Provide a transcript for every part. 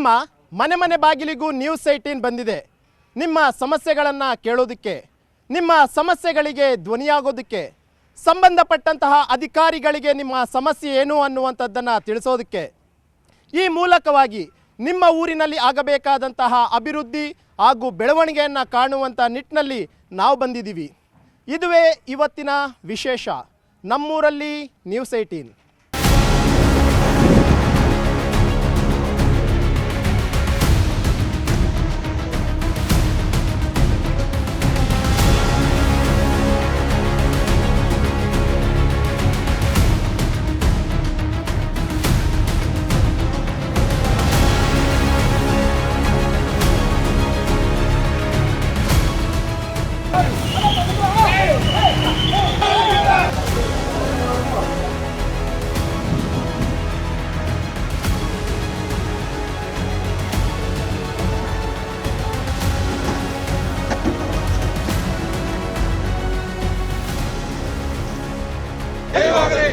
ನಿಮ್ಮ ಮನೆ ಮನೆ ಬಾಗಿಲಿಗೂ ನ್ಯೂಸ್18 ಬಂದಿದೆ. ನಿಮ್ಮ ಸಮಸ್ಯೆಗಳನ್ನು ಕೇಳೋದಕ್ಕೆ, ನಿಮ್ಮ ಸಮಸ್ಯೆಗಳಿಗೆ ಧ್ವನಿಯಾಗೋದಕ್ಕೆ, ಸಂಬಂಧಪಟ್ಟಂತಹ ಅಧಿಕಾರಿಗಳಿಗೆ ನಿಮ್ಮ ಸಮಸ್ಯೆ ಏನು ಅನ್ನುವಂಥದ್ದನ್ನು ತಿಳಿಸೋದಕ್ಕೆ, ಈ ಮೂಲಕವಾಗಿ ನಿಮ್ಮ ಊರಿನಲ್ಲಿ ಆಗಬೇಕಾದಂತಹ ಅಭಿವೃದ್ಧಿ ಹಾಗೂ ಬೆಳವಣಿಗೆಯನ್ನು ಕಾಣುವಂಥ ನಿಟ್ಟಿನಲ್ಲಿ ನಾವು ಬಂದಿದ್ದೀವಿ. ಇದುವೇ ಇವತ್ತಿನ ವಿಶೇಷ, ನಮ್ಮೂರಲ್ಲಿ ನ್ಯೂಸ್18.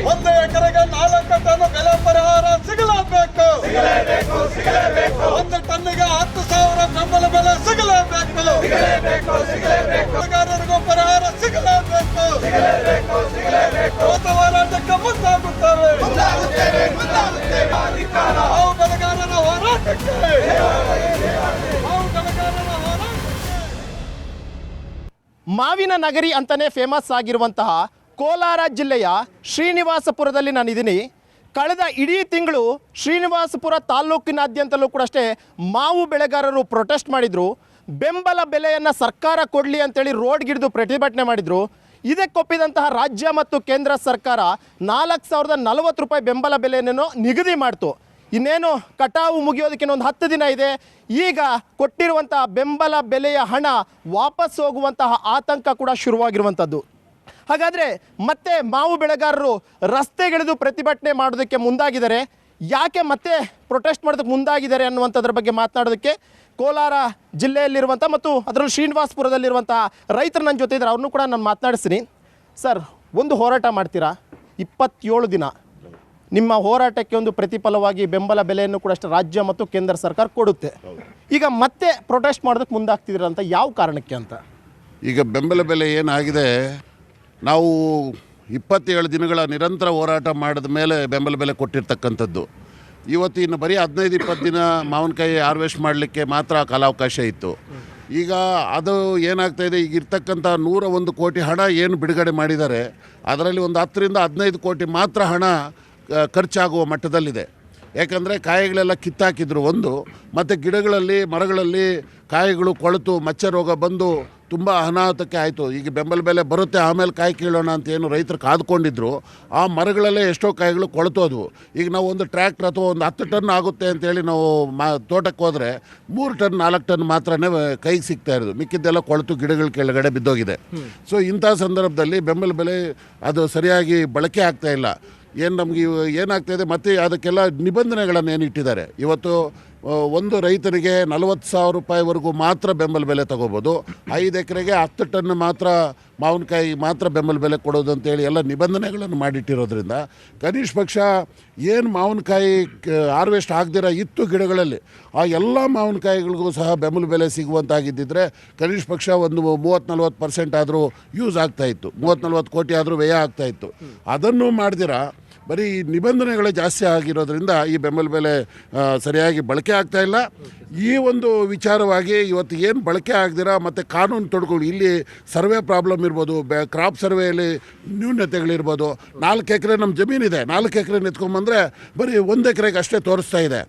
ಒಂದು ಎಕರೆಗೆ 4 ಟನ್ ಬೆಲೆ ಪರಿಹಾರ ಸಿಗಲೇಬೇಕು. ಒಂದು ಟನ್ನಿಗೆ 10,000 ಬೆಂಬಲ ಬೆಲೆ ಸಿಗಲೇಬೇಕು. ಬೆಳೆಗಾರರಿಗೂ ಪರಿಹಾರ ಸಿಗಲೇಬೇಕು. ಹೋರಾಟಕ್ಕೆ ಮುಂದಾಗುತ್ತೇವೆ. ನಾವು ಬೆಳೆಗಾರರ ಹೋರಾಟಕ್ಕೆ. ಮಾವಿನ ನಗರಿ ಅಂತಾನೆ ಫೇಮಸ್ ಆಗಿರುವಂತಹ ಕೋಲಾರ ಜಿಲ್ಲೆಯ ಶ್ರೀನಿವಾಸಪುರದಲ್ಲಿ ನಾನಿದ್ದೀನಿ. ಕಳೆದ ಇಡೀ ತಿಂಗಳು ಶ್ರೀನಿವಾಸಪುರ ತಾಲ್ಲೂಕಿನಾದ್ಯಂತಲೂ ಕೂಡ ಅಷ್ಟೇ ಮಾವು ಬೆಳೆಗಾರರು ಪ್ರೊಟೆಸ್ಟ್ ಮಾಡಿದರು. ಬೆಂಬಲ ಬೆಲೆಯನ್ನು ಸರ್ಕಾರ ಕೊಡಲಿ ಅಂತೇಳಿ ರೋಡ್ಗಿಡಿದು ಪ್ರತಿಭಟನೆ ಮಾಡಿದರು. ಇದಕ್ಕೊಪ್ಪಿದಂತಹ ರಾಜ್ಯ ಮತ್ತು ಕೇಂದ್ರ ಸರ್ಕಾರ 4,040 ರೂಪಾಯಿ ಬೆಂಬಲ ಬೆಲೆಯನ್ನು ನಿಗದಿ ಮಾಡ್ತು. ಇನ್ನೇನು ಕಟಾವು ಮುಗಿಯೋದಕ್ಕೆ ಇನ್ನೊಂದು 10 ದಿನ ಇದೆ. ಈಗ ಕೊಟ್ಟಿರುವಂತಹ ಬೆಂಬಲ ಬೆಲೆಯ ಹಣ ವಾಪಸ್ ಹೋಗುವಂತಹ ಆತಂಕ ಕೂಡ ಶುರುವಾಗಿರುವಂಥದ್ದು. ಹಾಗಾದರೆ ಮತ್ತೆ ಮಾವು ಬೆಳೆಗಾರರು ರಸ್ತೆಗಿಳಿದು ಪ್ರತಿಭಟನೆ ಮಾಡೋದಕ್ಕೆ ಮುಂದಾಗಿದ್ದಾರೆ. ಯಾಕೆ ಮತ್ತೆ ಪ್ರೊಟೆಸ್ಟ್ ಮಾಡೋದಕ್ಕೆ ಮುಂದಾಗಿದ್ದಾರೆ ಅನ್ನುವಂಥದ್ರ ಬಗ್ಗೆ ಮಾತನಾಡೋದಕ್ಕೆ ಕೋಲಾರ ಜಿಲ್ಲೆಯಲ್ಲಿರುವಂಥ ಮತ್ತು ಅದರಲ್ಲೂ ಶ್ರೀನಿವಾಸಪುರದಲ್ಲಿರುವಂಥ ರೈತರು ನನ್ನ ಜೊತೆ ಇದ್ದಾರೆ. ಅವ್ರನ್ನೂ ಕೂಡ ನಾನು ಮಾತನಾಡಿಸ್ತೀನಿ. ಸರ್, ಒಂದು ಹೋರಾಟ ಮಾಡ್ತೀರಾ, 27 ದಿನ ನಿಮ್ಮ ಹೋರಾಟಕ್ಕೆ ಒಂದು ಪ್ರತಿಫಲವಾಗಿ ಬೆಂಬಲ ಬೆಲೆಯನ್ನು ಕೂಡ ಅಷ್ಟೇ ರಾಜ್ಯ ಮತ್ತು ಕೇಂದ್ರ ಸರ್ಕಾರ ಕೊಡುತ್ತೆ. ಈಗ ಮತ್ತೆ ಪ್ರೊಟೆಸ್ಟ್ ಮಾಡೋದಕ್ಕೆ ಮುಂದಾಗ್ತಿದ್ದೀರ ಅಂತ ಯಾವ ಕಾರಣಕ್ಕೆ ಅಂತ? ಈಗ ಬೆಂಬಲ ಬೆಲೆ ಏನಾಗಿದೆ, ನಾವು 27 ದಿನಗಳ ನಿರಂತರ ಹೋರಾಟ ಮಾಡಿದ ಮೇಲೆ ಬೆಂಬಲ ಬೆಲೆ ಕೊಟ್ಟಿರ್ತಕ್ಕಂಥದ್ದು. ಇವತ್ತು ಇನ್ನು ಬರೀ 15-20 ದಿನ ಮಾವಿನಕಾಯಿ ಹಾರ್ವೆಸ್ಟ್ ಮಾಡಲಿಕ್ಕೆ ಮಾತ್ರ ಕಾಲಾವಕಾಶ ಇತ್ತು. ಈಗ ಅದು ಏನಾಗ್ತಾಯಿದೆ, ಈಗ ಇರ್ತಕ್ಕಂಥ 101 ಕೋಟಿ ಹಣ ಏನು ಬಿಡುಗಡೆ ಮಾಡಿದ್ದಾರೆ, ಅದರಲ್ಲಿ ಒಂದು 10ರಿಂದ 15 ಕೋಟಿ ಮಾತ್ರ ಹಣ ಖರ್ಚಾಗುವ ಮಟ್ಟದಲ್ಲಿದೆ. ಯಾಕಂದರೆ ಕಾಯಿಗಳೆಲ್ಲ ಕಿತ್ತಾಕಿದ್ರು ಒಂದು, ಮತ್ತು ಗಿಡಗಳಲ್ಲಿ ಮರಗಳಲ್ಲಿ ಕಾಯಿಗಳು ಕೊಳೆತು ಮಚ್ಚ ರೋಗ ಬಂದು ತುಂಬ ಅನಾಹುತಕ್ಕೆ ಆಯಿತು. ಈಗ ಬೆಂಬಲ ಬೆಲೆ ಬರುತ್ತೆ ಆಮೇಲೆ ಕಾಯಿ ಕೀಳೋಣ ಅಂತ ಏನು ರೈತರು ಕಾದ್ಕೊಂಡಿದ್ರು, ಆ ಮರಗಳಲ್ಲೇ ಎಷ್ಟೋ ಕಾಯಿಗಳು ಕೊಳೆತೋದು. ಈಗ ನಾವು ಒಂದು ಟ್ರ್ಯಾಕ್ಟರ್ ಅಥವಾ ಒಂದು 10 ಟನ್ ಆಗುತ್ತೆ ಅಂತೇಳಿ ನಾವು ತೋಟಕ್ಕೆ ಹೋದರೆ 3 ಟನ್ 4 ಟನ್ ಮಾತ್ರನೇ ಕೈಗೆ ಸಿಗ್ತಾ ಇರೋದು, ಮಿಕ್ಕಿದ್ದೆಲ್ಲ ಕೊಳೆತು ಗಿಡಗಳ ಕೆಳಗಡೆ ಬಿದ್ದೋಗಿದೆ. ಸೊ ಇಂಥ ಸಂದರ್ಭದಲ್ಲಿ ಬೆಂಬಲ ಬೆಲೆ ಅದು ಸರಿಯಾಗಿ ಬಳಕೆ ಆಗ್ತಾ ಇಲ್ಲ. ಏನು ನಮಗೆ ಏನಾಗ್ತಾಯಿದೆ, ಮತ್ತು ಅದಕ್ಕೆಲ್ಲ ನಿಬಂಧನೆಗಳನ್ನು ಏನು ಇಟ್ಟಿದ್ದಾರೆ. ಇವತ್ತು ಒಂದು ರೈತರಿಗೆ 40,000 ರೂಪಾಯಿವರೆಗೂ ಮಾತ್ರ ಬೆಂಬಲ ಬೆಲೆ ತೊಗೋಬೋದು, 5 ಎಕರೆಗೆ 10 ಟನ್ ಮಾತ್ರ ಮಾವಿನಕಾಯಿ ಮಾತ್ರ ಬೆಂಬಲ ಬೆಲೆ ಕೊಡೋದು ಅಂತೇಳಿ ಎಲ್ಲ ನಿಬಂಧನೆಗಳನ್ನು ಮಾಡಿಟ್ಟಿರೋದ್ರಿಂದ ಕನಿಷ್ಠ ಪಕ್ಷ ಏನು ಮಾವಿನಕಾಯಿ ಹಾರ್ವೆಸ್ಟ್ ಆಗದಿರ ಇತ್ತು ಗಿಡಗಳಲ್ಲಿ, ಆ ಎಲ್ಲ ಮಾವಿನಕಾಯಿಗಳಿಗೂ ಸಹ ಬೆಂಬಲ ಬೆಲೆ ಸಿಗುವಂತಾಗಿದ್ದಿದ್ರೆ ಕನಿಷ್ಠ ಪಕ್ಷ ಒಂದು 30-40% ಆದರೂ ಯೂಸ್ ಆಗ್ತಾಯಿತ್ತು, 30-40 ಕೋಟಿ ಆದರೂ ವ್ಯಯ ಆಗ್ತಾಯಿತ್ತು. ಅದನ್ನು ಮಾಡ್ದಿರ ಬರೀ ನಿಬಂಧನೆಗಳೇ ಜಾಸ್ತಿ ಆಗಿರೋದ್ರಿಂದ ಈ ಬೆಂಬಲ ಬೆಲೆ ಸರಿಯಾಗಿ ಬಳಕೆ ಆಗ್ತಾಯಿಲ್ಲ. ಈ ಒಂದು ವಿಚಾರವಾಗಿ ಇವತ್ತು ಏನು ಬಳಕೆ ಆಗದಿರ ಮತ್ತು ಕಾನೂನು ತೊಡಗುಗಳು, ಇಲ್ಲಿ ಸರ್ವೆ ಪ್ರಾಬ್ಲಮ್ ಇರ್ಬೋದು, ಕ್ರಾಪ್ ಸರ್ವೆಯಲ್ಲಿ ನ್ಯೂನತೆಗಳಿರ್ಬೋದು. 4 ಎಕರೆ ನಮ್ಮ ಜಮೀನಿದೆ, 4 ಎಕರೆ ನಿಂತ್ಕೊಂಡ್ಬಂದರೆ ಬರೀ 1 ಎಕರೆಗೆ ಅಷ್ಟೇ ತೋರಿಸ್ತಾ ಇದೆ.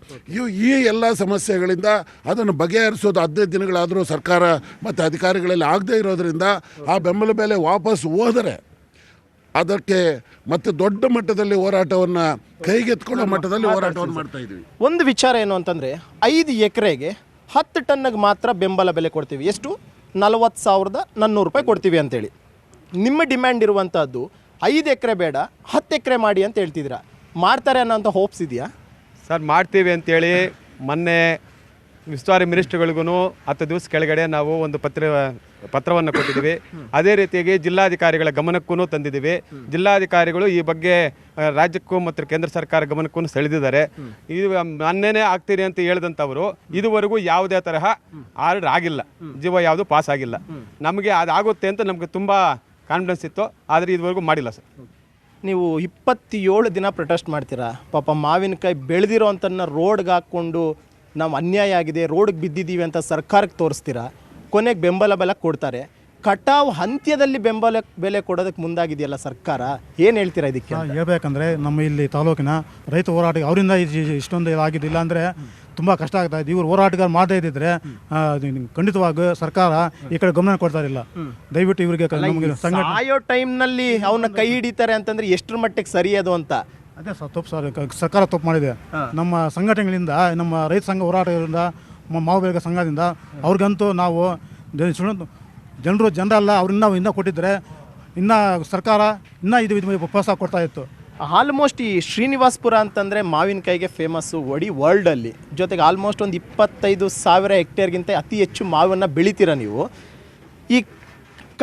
ಈ ಎಲ್ಲ ಸಮಸ್ಯೆಗಳಿಂದ ಅದನ್ನು ಬಗೆಹರಿಸೋದು 15 ದಿನಗಳಾದರೂ ಸರ್ಕಾರ ಮತ್ತು ಅಧಿಕಾರಿಗಳಲ್ಲಿ ಆಗದೇ ಇರೋದ್ರಿಂದ ಆ ಬೆಂಬಲ ಬೆಲೆ ವಾಪಸ್ ಹೋದರೆ ಅದಕ್ಕೆ ಮತ್ತೆ ದೊಡ್ಡ ಮಟ್ಟದಲ್ಲಿ ಹೋರಾಟವನ್ನು ಕೈಗೆತ್ಕೊಳ್ಳೋ ಮಟ್ಟದಲ್ಲಿ ಹೋರಾಟವನ್ನು ಮಾಡ್ತಾ ಇದ್ದೀವಿ. ಒಂದು ವಿಚಾರ ಏನು ಅಂತಂದರೆ, 5 ಎಕರೆಗೆ 10 ಟನ್ನಿಗೆ ಮಾತ್ರ ಬೆಂಬಲ ಬೆಲೆ ಕೊಡ್ತೀವಿ. ಎಷ್ಟು? 40,400 ರೂಪಾಯಿ ಕೊಡ್ತೀವಿ ಅಂತೇಳಿ. ನಿಮ್ಮ ಡಿಮ್ಯಾಂಡ್ ಇರುವಂಥದ್ದು 5 ಎಕರೆ ಬೇಡ 10 ಎಕರೆ ಮಾಡಿ ಅಂತ ಹೇಳ್ತಿದ್ದೀರಾ. ಮಾಡ್ತಾರೆ ಅನ್ನೋಂಥ ಹೋಪ್ಸ್ ಇದೆಯಾ ಸರ್? ಮಾಡ್ತೀವಿ ಅಂತೇಳಿ ಮೊನ್ನೆ ಉಸ್ತುವಾರಿ ಮಿನಿಸ್ಟ್ರುಗಳಿಗೂ 10 ದಿವಸ ಕೆಳಗಡೆ ನಾವು ಒಂದು ಪತ್ರವನ್ನು ಕೊಟ್ಟಿದ್ದೀವಿ. ಅದೇ ರೀತಿಯಾಗಿ ಜಿಲ್ಲಾಧಿಕಾರಿಗಳ ಗಮನಕ್ಕೂ ತಂದಿದ್ದೀವಿ. ಜಿಲ್ಲಾಧಿಕಾರಿಗಳು ಈ ಬಗ್ಗೆ ರಾಜ್ಯಕ್ಕೂ ಮತ್ತು ಕೇಂದ್ರ ಸರ್ಕಾರ ಗಮನಕ್ಕೂ ಸೆಳೆದಿದ್ದಾರೆ. ಇದು ಮೊನ್ನೆನೇ ಆಗ್ತೀರಿ ಅಂತ ಹೇಳಿದಂಥವರು ಇದುವರೆಗೂ ಯಾವುದೇ ತರಹ ಆರ್ಡರ್ ಆಗಿಲ್ಲ, ಜೀವ ಯಾವುದು ಪಾಸ್ ಆಗಿಲ್ಲ. ನಮಗೆ ಅದಾಗುತ್ತೆ ಅಂತ ನಮಗೆ ತುಂಬ ಕಾನ್ಫಿಡೆನ್ಸ್ ಇತ್ತು, ಆದರೆ ಇದುವರೆಗೂ ಮಾಡಿಲ್ಲ ಸರ್. ನೀವು 27 ದಿನ ಪ್ರೊಟೆಸ್ಟ್ ಮಾಡ್ತೀರಾ. ಪಾಪ ಮಾವಿನಕಾಯಿ ಬೆಳೆದಿರೋ ಅಂತನ್ನ ರೋಡ್ಗೆ ಹಾಕ್ಕೊಂಡು ನಾವು ಅನ್ಯಾಯ ಆಗಿದೆ, ರೋಡ್ಗೆ ಬಿದ್ದಿದ್ದೀವಿ ಅಂತ ಸರ್ಕಾರಕ್ಕೆ ತೋರಿಸ್ತೀರಾ. ಕೊನೆಗೆ ಬೆಂಬಲ ಬೆಲೆ ಕೊಡ್ತಾರೆ. ಕಟಾವು ಹಂತ್ಯದಲ್ಲಿ ಬೆಂಬಲ ಬೆಲೆ ಕೊಡೋದಕ್ಕೆ ಮುಂದಾಗಿದೆಯಲ್ಲ ಸರ್ಕಾರ, ಏನು ಹೇಳ್ತೀರಾ ಇದಕ್ಕೆ? ಹೇಳ್ಬೇಕಂದ್ರೆ ನಮ್ಮ ಇಲ್ಲಿ ತಾಲೂಕಿನ ರೈತ ಹೋರಾಟ ಅವರಿಂದ ಇಷ್ಟೊಂದು ಇದಾಗಿದ್ದಿಲ್ಲ ಅಂದರೆ ತುಂಬ ಕಷ್ಟ ಆಗ್ತಾ ಇದೆ. ಇವರು ಹೋರಾಟಗಾರ ಮಾಡದೇ ಇದ್ದಿದ್ರೆ ಖಂಡಿತವಾಗಿ ಸರ್ಕಾರ ಈ ಕಡೆ ಗಮನ ಕೊಡ್ತಾ ಇರಲಿಲ್ಲ. ದಯವಿಟ್ಟು ಇವರಿಗೆ ಆಯೋ ಟೈಮ್ನಲ್ಲಿ ಅವನ್ನ ಕೈ ಹಿಡಿತಾರೆ ಅಂತಂದ್ರೆ ಎಷ್ಟರ ಮಟ್ಟಿಗೆ ಸರಿ ಅದು ಅಂತ. ಅದೇ ತಪ್ಪು ಸರ್, ಸರ್ಕಾರ ತಪ್ಪು ಮಾಡಿದೆ. ನಮ್ಮ ಸಂಘಟನೆಗಳಿಂದ, ನಮ್ಮ ರೈತ ಸಂಘ ಹೋರಾಟದಿಂದ, ಮಾವು ಬೆಳೆಗಾರ ಸಂಘದಿಂದ ಅವ್ರಿಗಂತೂ ನಾವು ಜನರಲ್ಲ ಅವ್ರನ್ನ ಇನ್ನೂ ಕೊಟ್ಟಿದ್ರೆ ಇನ್ನೂ ಸರ್ಕಾರ ಇನ್ನೂ ಇದು ಪ್ರೋತ್ಸಾಹ ಕೊಡ್ತಾ ಇತ್ತು. ಆಲ್ಮೋಸ್ಟ್ ಈ ಶ್ರೀನಿವಾಸಪುರ ಅಂತಂದರೆ ಮಾವಿನಕಾಯಿಗೆ ಫೇಮಸ್ಸು ಒಡಿ ವರ್ಲ್ಡಲ್ಲಿ. ಜೊತೆಗೆ ಆಲ್ಮೋಸ್ಟ್ ಒಂದು 25,000 ಹೆಕ್ಟೇರ್ಗಿಂತ ಅತಿ ಹೆಚ್ಚು ಮಾವನ್ನು ಬೆಳಿತೀರ ನೀವು. ಈ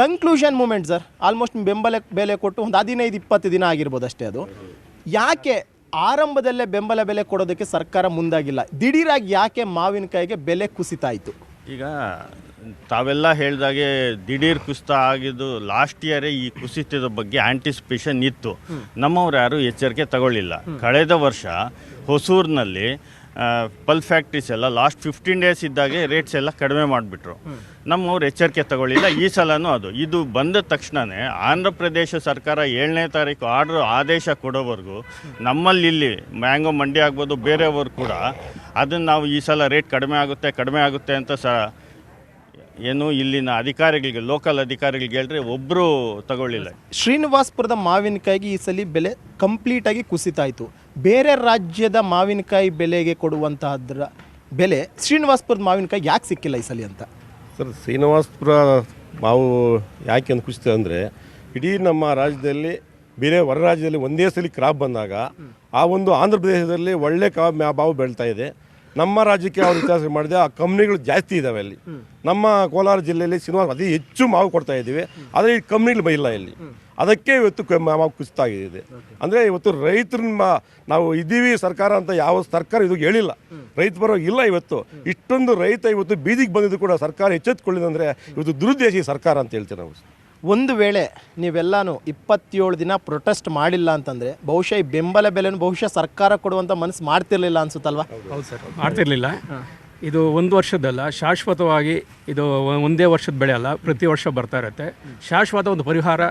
ಕನ್ಕ್ಲೂಷನ್ ಮೂಮೆಂಟ್ ಸರ್, ಆಲ್ಮೋಸ್ಟ್ ಬೆಂಬಲ ಬೆಲೆ ಕೊಟ್ಟು ಒಂದು 15-20 ದಿನ ಆಗಿರ್ಬೋದು ಅಷ್ಟೇ. ಅದು ಯಾಕೆ ಆರಂಭದಲ್ಲೇ ಬೆಂಬಲ ಬೆಲೆ ಕೊಡೋದಕ್ಕೆ ಸರ್ಕಾರ ಮುಂದಾಗಿಲ್ಲ? ದಿಢೀರಾಗಿ ಯಾಕೆ ಮಾವಿನಕಾಯಿಗೆ ಬೆಲೆ ಕುಸಿತಾಯಿತು? ಈಗ ತಾವೆಲ್ಲ ಹೇಳಿದಾಗೆ ದಿಢೀರ್ ಕುಸಿತ ಆಗಿದ್ದು ಲಾಸ್ಟ್ ಇಯರೇ ಈ ಕುಸಿತದ ಬಗ್ಗೆ ಆಂಟಿಸಿಪೇಷನ್ ಇತ್ತು. ನಮ್ಮವ್ರು ಯಾರು ಎಚ್ಚರಿಕೆ ತಗೊಳ್ಳಿಲ್ಲ. ಕಳೆದ ವರ್ಷ ಹೊಸೂರಿನಲ್ಲಿ ಪಲ್ ಫ್ಯಾಕ್ಟ್ರೀಸ್ ಎಲ್ಲ ಲಾಸ್ಟ್ 15 ಡೇಸ್ ಇದ್ದಾಗೆ ರೇಟ್ಸ್ ಎಲ್ಲ ಕಡಿಮೆ ಮಾಡಿಬಿಟ್ರು. ನಮ್ಮವ್ರು ಎಚ್ಚರಿಕೆ ತಗೊಳ್ಳಿಲ್ಲ. ಈ ಸಲನೂ ಇದು ಬಂದ ತಕ್ಷಣವೇ ಆಂಧ್ರ ಪ್ರದೇಶ ಸರ್ಕಾರ 7ನೇ ತಾರೀಕು ಆದೇಶ ಕೊಡೋವರೆಗೂ ನಮ್ಮಲ್ಲಿ ಇಲ್ಲಿ ಮ್ಯಾಂಗೋ ಮಂಡಿ ಆಗ್ಬೋದು, ಬೇರೆಯವರು ಕೂಡ ಅದನ್ನು ನಾವು ಈ ಸಲ ರೇಟ್ ಕಡಿಮೆ ಆಗುತ್ತೆ ಅಂತ ಏನು ಇಲ್ಲಿನ ಅಧಿಕಾರಿಗಳಿಗೆ, ಲೋಕಲ್ ಅಧಿಕಾರಿಗಳಿಗೆ ಹೇಳಿದ್ರೆ ಒಬ್ಬರು ತಗೊಳ್ಳಿಲ್ಲ. ಶ್ರೀನಿವಾಸಪುರದ ಮಾವಿನಕಾಯಿಗೆ ಈ ಸಲ ಬೆಲೆ ಕಂಪ್ಲೀಟಾಗಿ ಕುಸಿತಾಯಿತು. ಬೇರೆ ರಾಜ್ಯದ ಮಾವಿನಕಾಯಿ ಬೆಲೆಗೆ ಕೊಡುವಂತಹದ್ರ ಬೆಲೆ ಶ್ರೀನಿವಾಸಪುರದ ಮಾವಿನಕಾಯಿ ಯಾಕೆ ಸಿಕ್ಕಿಲ್ಲ ಈ ಸಲ ಅಂತ? ಸರ್, ಶ್ರೀನಿವಾಸಪುರ ಮಾವು ಯಾಕೆ ಅಂತ ಕುಸಿತ ಅಂದರೆ ಇಡೀ ನಮ್ಮ ರಾಜ್ಯದಲ್ಲಿ ಬೇರೆ ಹೊರ ರಾಜ್ಯದಲ್ಲಿ ಒಂದೇ ಸಲ ಕ್ರಾಪ್ ಬಂದಾಗ ಆ ಒಂದು ಆಂಧ್ರ ಪ್ರದೇಶದಲ್ಲಿ ಒಳ್ಳೆ ಮಾವು ಬೆಳೀತಾ ಇದೆ. ನಮ್ಮ ರಾಜ್ಯಕ್ಕೆ ಅವ್ರು ಇತಿಹಾಸ ಮಾಡಿದೆ, ಆ ಕಂಪ್ನಿಗಳು ಜಾಸ್ತಿ ಇದ್ದಾವೆ ಅಲ್ಲಿ. ನಮ್ಮ ಕೋಲಾರ ಜಿಲ್ಲೆಯಲ್ಲಿ ಶ್ರೀನಿವಾಸ ಅತಿ ಹೆಚ್ಚು ಮಾವು ಕೊಡ್ತಾ ಇದ್ದೀವಿ, ಆದರೆ ಈ ಕಂಪ್ನಿಗಳು ಬೈಲ್ಲ ಇಲ್ಲಿ. ಅದಕ್ಕೆ ಇವತ್ತು ಮಾವು ಕುಸಿತ ಆಗಿದೆ. ಅಂದರೆ ಇವತ್ತು ರೈತರನ್ನ ನಾವು ಇದ್ದೀವಿ ಸರ್ಕಾರ ಅಂತ ಯಾವ ಸರ್ಕಾರ ಇದು ಹೇಳಿಲ್ಲ, ರೈತ ಬರೋ ಇಲ್ಲ. ಇವತ್ತು ಇಷ್ಟೊಂದು ರೈತ ಇವತ್ತು ಬೀದಿಗೆ ಬಂದಿದ್ದು ಕೂಡ ಸರ್ಕಾರ ಎಚ್ಚೆತ್ತುಕೊಳ್ಳಿದೆ ಅಂದರೆ ಇವತ್ತು ದುರುದ್ದೇಶಿ ಸರ್ಕಾರ ಅಂತ ಹೇಳ್ತೇವೆ ನಾವು. ಒಂದು ವೇಳೆ ನೀವೆಲ್ಲಾನು 27 ದಿನ ಪ್ರೊಟೆಸ್ಟ್ ಮಾಡಿಲ್ಲ ಅಂತಂದರೆ ಬಹುಶಃ ಈ ಬೆಂಬಲ ಬೆಲೆನೂ ಬಹುಶಃ ಸರ್ಕಾರ ಕೊಡುವಂಥ ಮನಸ್ಸು ಮಾಡ್ತಿರ್ಲಿಲ್ಲ ಅನ್ಸುತ್ತಲ್ವಾ? ಹೌದು ಸರ್, ಮಾಡ್ತಿರ್ಲಿಲ್ಲ. ಇದು ಒಂದು ವರ್ಷದಲ್ಲ, ಶಾಶ್ವತವಾಗಿ ಇದು ಒಂದೇ ವರ್ಷದ ಬೆಳೆ ಅಲ್ಲ, ಪ್ರತಿ ವರ್ಷ ಬರ್ತಾ ಇರುತ್ತೆ. ಶಾಶ್ವತ ಒಂದು ಪರಿಹಾರ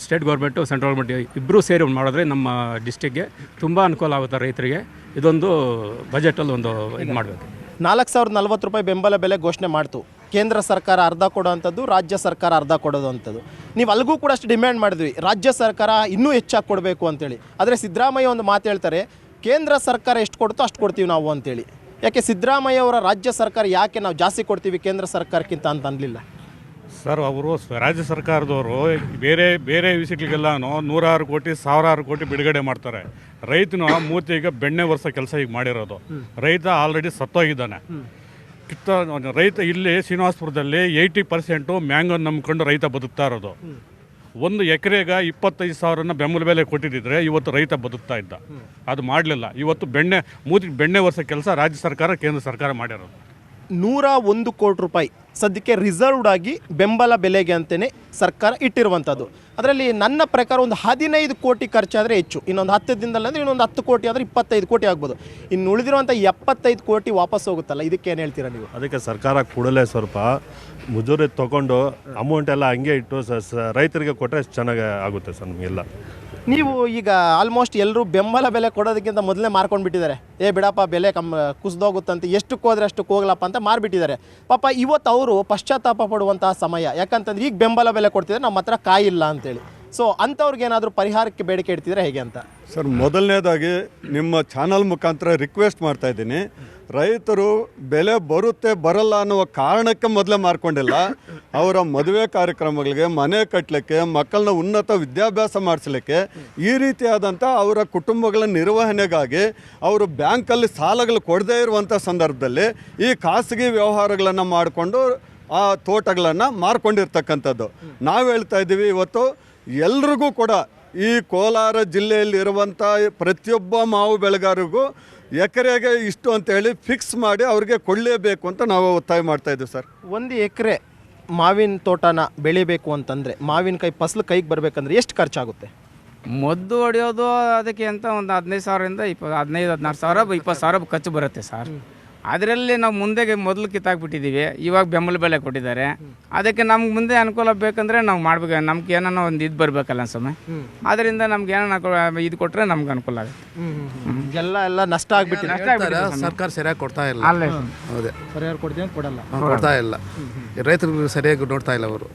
ಸ್ಟೇಟ್ ಗೌರ್ಮೆಂಟು ಸೆಂಟ್ರಲ್ ಗೌರ್ಮೆಂಟ್ ಇಬ್ಬರೂ ಸೇರಿ ಮಾಡಿದ್ರೆ ನಮ್ಮ ಡಿಸ್ಟಿಕ್ಗೆ ತುಂಬ ಅನುಕೂಲ ಆಗುತ್ತೆ ರೈತರಿಗೆ. ಇದೊಂದು ಬಜೆಟಲ್ಲಿ ಒಂದು ಇದು ಮಾಡಬೇಕು. 4,040 ರೂಪಾಯಿ ಬೆಂಬಲ ಬೆಲೆ ಘೋಷಣೆ ಮಾಡ್ತು. ಕೇಂದ್ರ ಸರ್ಕಾರ ಅರ್ಧ ಕೊಡೋವಂಥದ್ದು, ರಾಜ್ಯ ಸರ್ಕಾರ ಅರ್ಧ ಕೊಡೋದು ಅಂಥದ್ದು. ನೀವು ಅಲ್ಲಿಗೂ ಕೂಡ ಅಷ್ಟು ಡಿಮ್ಯಾಂಡ್ ಮಾಡಿದ್ವಿ, ರಾಜ್ಯ ಸರ್ಕಾರ ಇನ್ನೂ ಹೆಚ್ಚಾಗಿ ಕೊಡಬೇಕು ಅಂತೇಳಿ. ಆದರೆ ಸಿದ್ದರಾಮಯ್ಯ ಒಂದು ಮಾತು ಹೇಳ್ತಾರೆ, ಕೇಂದ್ರ ಸರ್ಕಾರ ಎಷ್ಟು ಕೊಡ್ತೋ ಅಷ್ಟು ಕೊಡ್ತೀವಿ ನಾವು ಅಂತೇಳಿ. ಯಾಕೆ ಸಿದ್ದರಾಮಯ್ಯ ಅವರ ರಾಜ್ಯ ಸರ್ಕಾರ ಯಾಕೆ ನಾವು ಜಾಸ್ತಿ ಕೊಡ್ತೀವಿ ಕೇಂದ್ರ ಸರ್ಕಾರಕ್ಕಿಂತ ಅಂತ ಅನ್ನಲಿಲ್ಲ? ಸರ್, ಅವರು ರಾಜ್ಯ ಸರ್ಕಾರದವರು ಬೇರೆ ಬೇರೆ ವಿಷಯಗಳಿಗೆಲ್ಲ 100 ಕೋಟಿ 1000 ಕೋಟಿ ಬಿಡುಗಡೆ ಮಾಡ್ತಾರೆ. ರೈತನು ಮೂರ್ತಿಗೆ ಬೆಣ್ಣೆ ವರ್ಷ ಕೆಲಸ ಈಗ ಮಾಡಿರೋದು. ರೈತ ಆಲ್ರೆಡಿ ಸತ್ತೋಗಿದ್ದಾನೆ. ರೈತ ಇಲ್ಲಿ ಶ್ರೀನಿವಾಸಪುರದಲ್ಲಿ 80% ಮ್ಯಾಂಗೋ ನಂಬ್ಕೊಂಡು ರೈತ ಬದುಕ್ತಾ ಇರೋದು. ಒಂದು ಎಕರೆಗೆ 25,000 ಬೆಂಬಲ ಬೆಲೆ ಕೊಟ್ಟಿದ್ದರೆ ಇವತ್ತು ರೈತ ಬದುಕ್ತಾ ಇದ್ದ. ಅದು ಮಾಡಲಿಲ್ಲ. ಇವತ್ತು ಬೆಣ್ಣೆ ವರ್ಷ ಕೆಲಸ ರಾಜ್ಯ ಸರ್ಕಾರ ಕೇಂದ್ರ ಸರ್ಕಾರ ಮಾಡಿರೋದು. 101 ಕೋಟಿ ರೂಪಾಯಿ ಸದ್ಯಕ್ಕೆ ರಿಸರ್ವ್ಡ್ ಆಗಿ ಬೆಂಬಲ ಬೆಲೆಗೆ ಅಂತಲೇ ಸರ್ಕಾರ ಇಟ್ಟಿರುವಂಥದ್ದು. ಅದರಲ್ಲಿ ನನ್ನ ಪ್ರಕಾರ ಒಂದು 15 ಕೋಟಿ ಖರ್ಚಾದರೆ ಹೆಚ್ಚು. ಇನ್ನೊಂದು 10 ದಿನದಲ್ಲಿ ಅಂದರೆ ಇನ್ನೊಂದು 10 ಕೋಟಿ ಆದರೆ 25 ಕೋಟಿ ಆಗ್ಬೋದು. ಇನ್ನು ಉಳಿದಿರುವಂಥ 75 ಕೋಟಿ ವಾಪಸ್ ಹೋಗುತ್ತಲ್ಲ, ಇದಕ್ಕೆ ಏನು ಹೇಳ್ತೀರಾ ನೀವು? ಅದಕ್ಕೆ ಸರ್ಕಾರ ಕೂಡಲೇ ಸ್ವಲ್ಪ ಮುಜೂರಿ ತೊಗೊಂಡು ಅಮೌಂಟ್ ಎಲ್ಲ ಹಂಗೆ ಇಟ್ಟು ರೈತರಿಗೆ ಕೊಟ್ಟರೆ ಚೆನ್ನಾಗಿ ಆಗುತ್ತೆ ಸರ್ ನಮಗೆಲ್ಲ. ನೀವು ಈಗ ಆಲ್ಮೋಸ್ಟ್ ಎಲ್ಲರೂ ಬೆಂಬಲ ಬೆಲೆ ಕೊಡೋದಕ್ಕಿಂತ ಮೊದಲೇ ಮಾರ್ಕೊಂಡು ಬಿಟ್ಟಿದ್ದಾರೆ. ಬಿಡಪ್ಪ ಬೆಲೆ ಕುಸಿದೋಗುತ್ತಂತೆ, ಎಷ್ಟಕ್ಕೆ ಹೋದರೆ ಅಷ್ಟಕ್ಕೆ ಹೋಗ್ಲಪ್ಪ ಅಂತ ಮಾರಿಬಿಟ್ಟಿದ್ದಾರೆ. ಪಾಪ ಇವತ್ತು ಅವರು ಪಶ್ಚಾತ್ತಾಪ ಪಡುವಂತಹ ಸಮಯ. ಯಾಕಂತಂದ್ರೆ ಈಗ ಬೆಂಬಲ ಬೆಲೆ ಕೊಡ್ತಿದ್ದಾರೆ, ನಮ್ಮ ಹತ್ರ ಕಾಯಿಲ್ಲ ಅಂತೇಳಿ. ಸೊ ಅಂಥವ್ರಿಗೆ ಏನಾದರೂ ಪರಿಹಾರಕ್ಕೆ ಬೇಡಿಕೆ ಇಡ್ತಿದ್ರೆ ಹೇಗೆ ಅಂತ? ಸರ್, ಮೊದಲನೇದಾಗಿ ನಿಮ್ಮ ಚಾನಲ್ ಮುಖಾಂತರ ರಿಕ್ವೆಸ್ಟ್ ಮಾಡ್ತಾ ಇದ್ದೀನಿ, ರೈತರು ಬೆಲೆ ಬರುತ್ತೆ ಬರಲ್ಲ ಅನ್ನುವ ಕಾರಣಕ್ಕೆ ಮೊದಲೇ ಮಾರ್ಕೊಂಡಿಲ್ಲ. ಅವರ ಮದುವೆ ಕಾರ್ಯಕ್ರಮಗಳಿಗೆ, ಮನೆ ಕಟ್ಟಲಿಕ್ಕೆ, ಮಕ್ಕಳನ್ನ ಉನ್ನತ ವಿದ್ಯಾಭ್ಯಾಸ ಮಾಡಿಸ್ಲಿಕ್ಕೆ, ಈ ರೀತಿಯಾದಂಥ ಅವರ ಕುಟುಂಬಗಳ ನಿರ್ವಹಣೆಗಾಗಿ ಅವರು ಬ್ಯಾಂಕಲ್ಲಿ ಸಾಲಗಳು ಕೊಡದೇ ಇರುವಂಥ ಸಂದರ್ಭದಲ್ಲಿ ಈ ಖಾಸಗಿ ವ್ಯವಹಾರಗಳನ್ನು ಮಾಡಿಕೊಂಡು ಆ ತೋಟಗಳನ್ನು ಮಾರ್ಕೊಂಡಿರ್ತಕ್ಕಂಥದ್ದು. ನಾವು ಹೇಳ್ತಾ ಇದ್ದೀವಿ ಇವತ್ತು ಎಲ್ರಿಗೂ ಕೂಡ ಈ ಕೋಲಾರ ಜಿಲ್ಲೆಯಲ್ಲಿ ಇರುವಂಥ ಪ್ರತಿಯೊಬ್ಬ ಮಾವು ಬೆಳೆಗಾರರಿಗೂ ಎಕರೆಗೆ ಇಷ್ಟು ಅಂತೇಳಿ ಫಿಕ್ಸ್ ಮಾಡಿ ಅವ್ರಿಗೆ ಕೊಳ್ಳೇಬೇಕು ಅಂತ ನಾವು ಒತ್ತಾಯ ಮಾಡ್ತಾ ಇದ್ದೀವಿ ಸರ್. 1 ಎಕರೆ ಮಾವಿನ ತೋಟನ ಬೆಳಿಬೇಕು ಅಂತಂದರೆ, ಮಾವಿನಕಾಯಿ ಫಸಲು ಕೈಗೆ ಬರಬೇಕಂದ್ರೆ ಎಷ್ಟು ಖರ್ಚಾಗುತ್ತೆ? ಮದ್ದು ಹೊಡೆಯೋದು ಅದಕ್ಕೆ ಅಂತ ಒಂದು 15,000ರಿಂದ 16,000 20,000 ಖರ್ಚು ಬರುತ್ತೆ ಸರ್. ಅದರಲ್ಲಿ ನಾವು ಮುಂದೆ ಮೊದಲು ಕಿತ್ತಾಕ್ಬಿಟ್ಟಿದ್ದೀವಿ, ಇವಾಗ ಬೆಂಬಲ ಬೆಲೆ ಕೊಟ್ಟಿದ್ದಾರೆ. ಅದಕ್ಕೆ ನಮ್ಗೆ ಮುಂದೆ ಅನುಕೂಲ ಬೇಕಂದರೆ ನಾವು ಮಾಡ್ಬೇಕು, ನಮ್ಗೆ ಏನೋ ಒಂದು ಇದು ಬರಬೇಕಲ್ಲ ಸಮಯ. ಅದರಿಂದ ನಮ್ಗೆ ಏನೋ ಇದು ಕೊಟ್ಟರೆ ನಮ್ಗೆ ಅನುಕೂಲ ಆಗುತ್ತೆ. ಎಲ್ಲ ನಷ್ಟ ಆಗಿಬಿಟ್ಟಿದೆ. ಸರ್ಕಾರ ಸರಿಯಾಗಿ ಕೊಡ್ತಾ ಇಲ್ಲ. ಅಲ್ಲೇ ಹೌದೇ, ಸರಿಯಾಗಿ ಕೊಡ್ತೀವಿ ಕೊಡಲ್ಲ, ಕೊಡ್ತಾ ಇಲ್ಲ. ರೈತರಿಗೆ ಸರಿಯಾಗಿ ನೋಡ್ತಾ ಇಲ್ಲ ಅವರು.